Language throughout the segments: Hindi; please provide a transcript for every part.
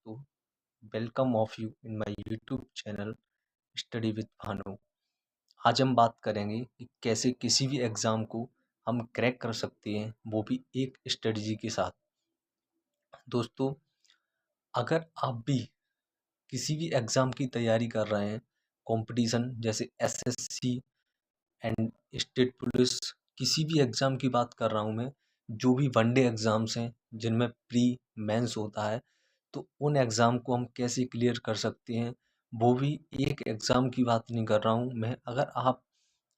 दोस्तों, welcome of you in my YouTube channel study with Bhanu. आज हम बात करेंगे कि कैसे किसी भी एग्ज़ाम को हम क्रैक कर सकते हैं, वो भी एक स्ट्रेटजी के साथ। दोस्तों, अगर आप भी किसी भी एग्ज़ाम की तैयारी कर रहे हैं, कंपटीशन जैसे एसएससी एंड स्टेट पुलिस, किसी भी एग्ज़ाम की बात कर रहा हूँ मैं, जो भी वनडे एग्ज़ाम्स हैं जिनमें प्री मेंस होता है, तो उन एग्ज़ाम को हम कैसे क्लियर कर सकते हैं, वो भी एक एग्ज़ाम की बात नहीं कर रहा हूँ मैं। अगर आप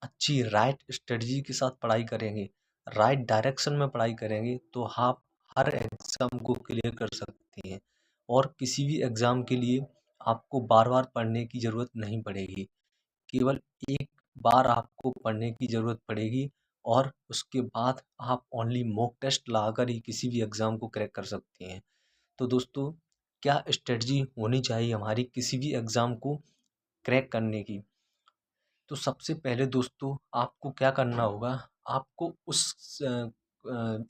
अच्छी राइट स्ट्रेटजी के साथ पढ़ाई करेंगे, राइट डायरेक्शन में पढ़ाई करेंगे, तो आप हर एग्ज़ाम को क्लियर कर सकते हैं और किसी भी एग्ज़ाम के लिए आपको बार-बार पढ़ने की ज़रूरत नहीं पड़ेगी। केवल एक बार आपको पढ़ने की ज़रूरत पड़ेगी और उसके बाद आप ओनली मॉक टेस्ट लगाकर ही किसी भी एग्ज़ाम को क्रैक कर सकते हैं। तो दोस्तों, क्या स्ट्रेटजी होनी चाहिए हमारी किसी भी एग्ज़ाम को क्रैक करने की? तो सबसे पहले दोस्तों, आपको क्या करना होगा, आपको उस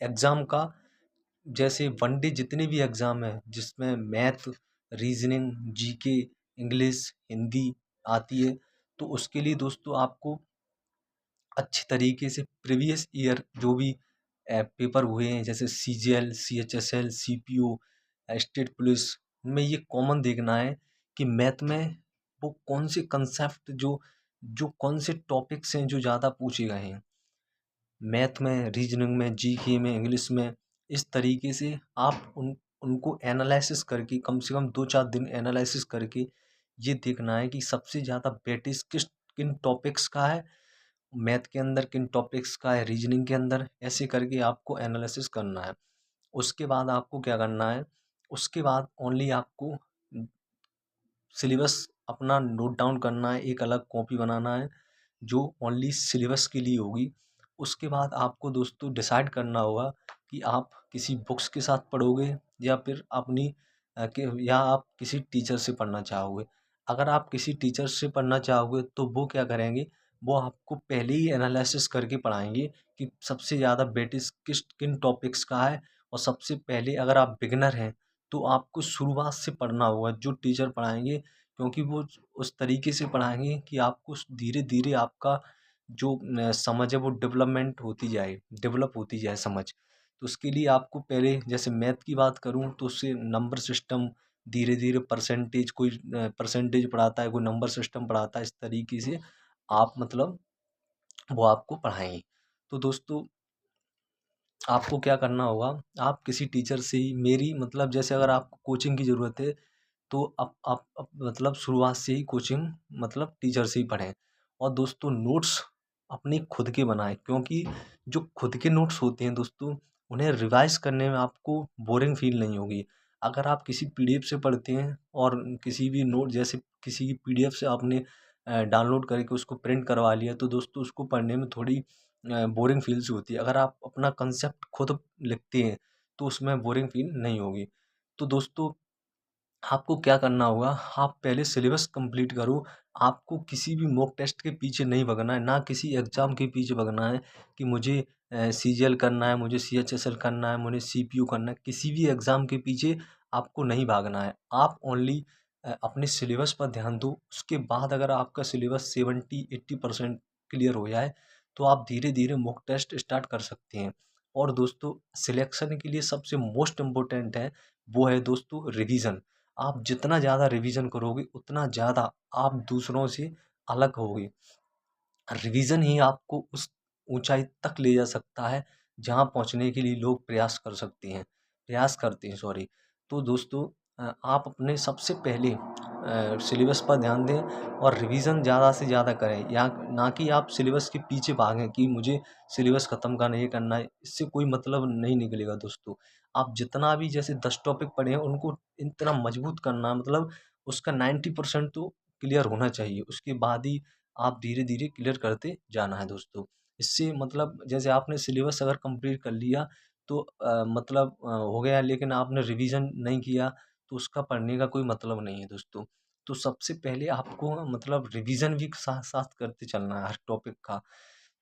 एग्ज़ाम का, जैसे वनडे जितने भी एग्ज़ाम हैं जिसमें math, reasoning, GK, English, Hindi आती है, तो उसके लिए दोस्तों आपको अच्छे तरीके से प्रीवियस ईयर जो भी पेपर हुए हैं, जैसे CGL, CHSL, CPO, state police में ये कॉमन देखना है कि मैथ में वो कौन से कंसेप्ट जो जो कौन से टॉपिक्स हैं जो ज़्यादा पूछे गए हैं मैथ में, रीजनिंग में, जीके में, इंग्लिश में। इस तरीके से आप उनको एनालिसिस करके कम से कम 2-4 दिन एनालिसिस करके ये देखना है कि सबसे ज़्यादा वेटेज किन टॉपिक्स का है, मैथ के अंदर किन टॉपिक्स का है, रीजनिंग के अंदर, ऐसे करके आपको एनालिसिस करना है। उसके बाद आपको क्या करना है, उसके बाद ओनली आपको सिलेबस अपना नोट डाउन करना है, एक अलग कॉपी बनाना है जो ओनली सिलेबस के लिए होगी। उसके बाद आपको दोस्तों डिसाइड करना होगा कि आप किसी बुक्स के साथ पढ़ोगे या फिर या आप किसी टीचर से पढ़ना चाहोगे। अगर आप किसी टीचर से पढ़ना चाहोगे तो वो क्या करेंगे, वो आपको पहले ही एनालिसिस करके पढ़ाएंगे कि सबसे ज़्यादा वेटेज किन टॉपिक्स का है। और सबसे पहले अगर आप बिगिनर हैं तो आपको शुरुआत से पढ़ना होगा जो टीचर पढ़ाएंगे, क्योंकि वो उस तरीके से पढ़ाएंगे कि आपको धीरे धीरे आपका जो समझ है वो डेवलप होती जाए समझ। तो उसके लिए आपको पहले, जैसे मैथ की बात करूं तो उससे नंबर सिस्टम, धीरे धीरे परसेंटेज, कोई परसेंटेज पढ़ाता है, कोई नंबर सिस्टम पढ़ाता है, इस तरीके से आप मतलब वो आपको पढ़ाएंगे। तो दोस्तों, आपको क्या करना होगा, आप किसी टीचर से ही, मेरी मतलब जैसे अगर आपको कोचिंग की ज़रूरत है तो आप मतलब शुरुआत से ही कोचिंग मतलब टीचर से ही पढ़ें। और दोस्तों, नोट्स अपने खुद के बनाएं, क्योंकि जो खुद के नोट्स होते हैं दोस्तों, उन्हें रिवाइज करने में आपको बोरिंग फील नहीं होगी। अगर आप किसी पीडीएफ से पढ़ते हैं और किसी भी नोट, जैसे किसी की पीडीएफ से आपने डाउनलोड करके उसको प्रिंट करवा लिया, तो दोस्तों उसको पढ़ने में थोड़ी बोरिंग फील्स होती है। अगर आप अपना कंसेप्ट खुद लिखते हैं तो उसमें बोरिंग फील नहीं होगी। तो दोस्तों, आपको क्या करना होगा, आप पहले सिलेबस कंप्लीट करो। आपको किसी भी मॉक टेस्ट के पीछे नहीं भगना है, ना किसी एग्ज़ाम के पीछे भगना है कि मुझे सीजीएल करना है, मुझे सीएचएसएल करना है, मुझे सीपीयू करना है। किसी भी एग्ज़ाम के पीछे आपको नहीं भागना है। आप ओनली अपने सिलेबस पर ध्यान दो। उसके बाद अगर आपका सिलेबस 70-80% क्लियर हो जाए, तो आप धीरे-धीरे मॉक टेस्ट स्टार्ट कर सकते हैं। और दोस्तों, सिलेक्शन के लिए सबसे मोस्ट इम्पोर्टेंट है, वो है दोस्तों रिवीज़न। आप जितना ज़्यादा रिवीजन करोगे उतना ज़्यादा आप दूसरों से अलग होगे। रिवीजन ही आपको उस ऊंचाई तक ले जा सकता है जहां पहुंचने के लिए लोग प्रयास करते हैं, सॉरी। तो दोस्तों, आप अपने सबसे पहले सिलेबस पर ध्यान दें और रिवीजन ज़्यादा से ज़्यादा करें, या ना कि आप सिलेबस के पीछे भागें कि मुझे सिलेबस ख़त्म करना, ये करना है। इससे कोई मतलब नहीं निकलेगा दोस्तों। आप जितना भी, जैसे 10 टॉपिक पढ़े हैं, उनको इतना मजबूत करना, मतलब उसका 90% तो क्लियर होना चाहिए। उसके बाद ही आप धीरे धीरे क्लियर करते जाना है दोस्तों। इससे मतलब, जैसे आपने सिलेबस अगर कंप्लीट कर लिया तो मतलब हो गया, लेकिन आपने रिवीजन नहीं किया तो उसका पढ़ने का कोई मतलब नहीं है दोस्तों। तो सबसे पहले आपको मतलब रिवीजन भी साथ साथ करते चलना है हर टॉपिक का।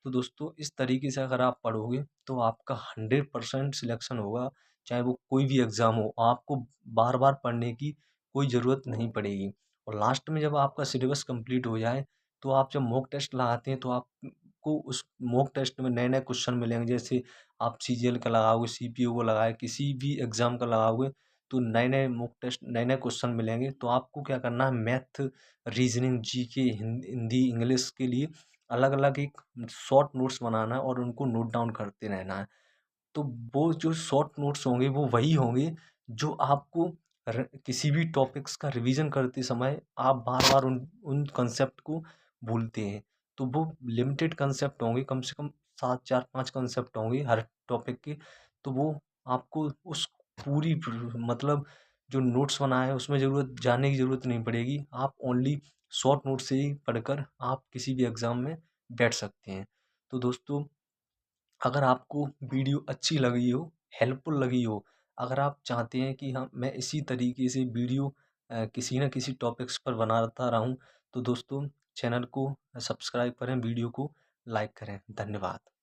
तो दोस्तों, इस तरीके से अगर आप पढ़ोगे तो आपका 100% सिलेक्शन होगा, चाहे वो कोई भी एग्ज़ाम हो, आपको बार-बार पढ़ने की कोई ज़रूरत नहीं पड़ेगी। और लास्ट में जब आपका सिलेबस कंप्लीट हो जाए, तो आप जब मॉक टेस्ट लगाते हैं, तो आपको उस मॉक टेस्ट में नए-नए क्वेश्चन मिलेंगे। जैसे आप सीजीएल का लगाओगे, सीपीओ को लगाए, किसी भी एग्ज़ाम का लगाओगे, तो नए-नए मॉक टेस्ट, नए-नए क्वेश्चन मिलेंगे। तो आपको क्या करना है, math, reasoning, GK, Hindi, English के लिए अलग-अलग एक शॉर्ट नोट्स बनाना है और उनको नोट डाउन करते रहना है। तो वो जो शॉर्ट नोट्स होंगे वो वही होंगे जो आपको किसी भी टॉपिक्स का रिवीजन करते समय आप बार-बार उन उन कंसेप्ट को भूलते हैं। तो वो लिमिटेड कंसेप्ट होंगे, कम से कम 7, 4, 5 कंसेप्ट होंगे हर टॉपिक के। तो वो आपको उस पूरी मतलब जो नोट्स बनाए हैं उसमें जानने की ज़रूरत नहीं पड़ेगी। आप ओनली शॉर्ट नोट से ही पढ़कर आप किसी भी एग्ज़ाम में बैठ सकते हैं। तो दोस्तों, अगर आपको वीडियो अच्छी लगी हो, हेल्पफुल लगी हो, अगर आप चाहते हैं कि हाँ, मैं इसी तरीके से वीडियो किसी न किसी टॉपिक्स पर बनाता रहूँ, तो दोस्तों चैनल को सब्सक्राइब करें, वीडियो को लाइक करें। धन्यवाद।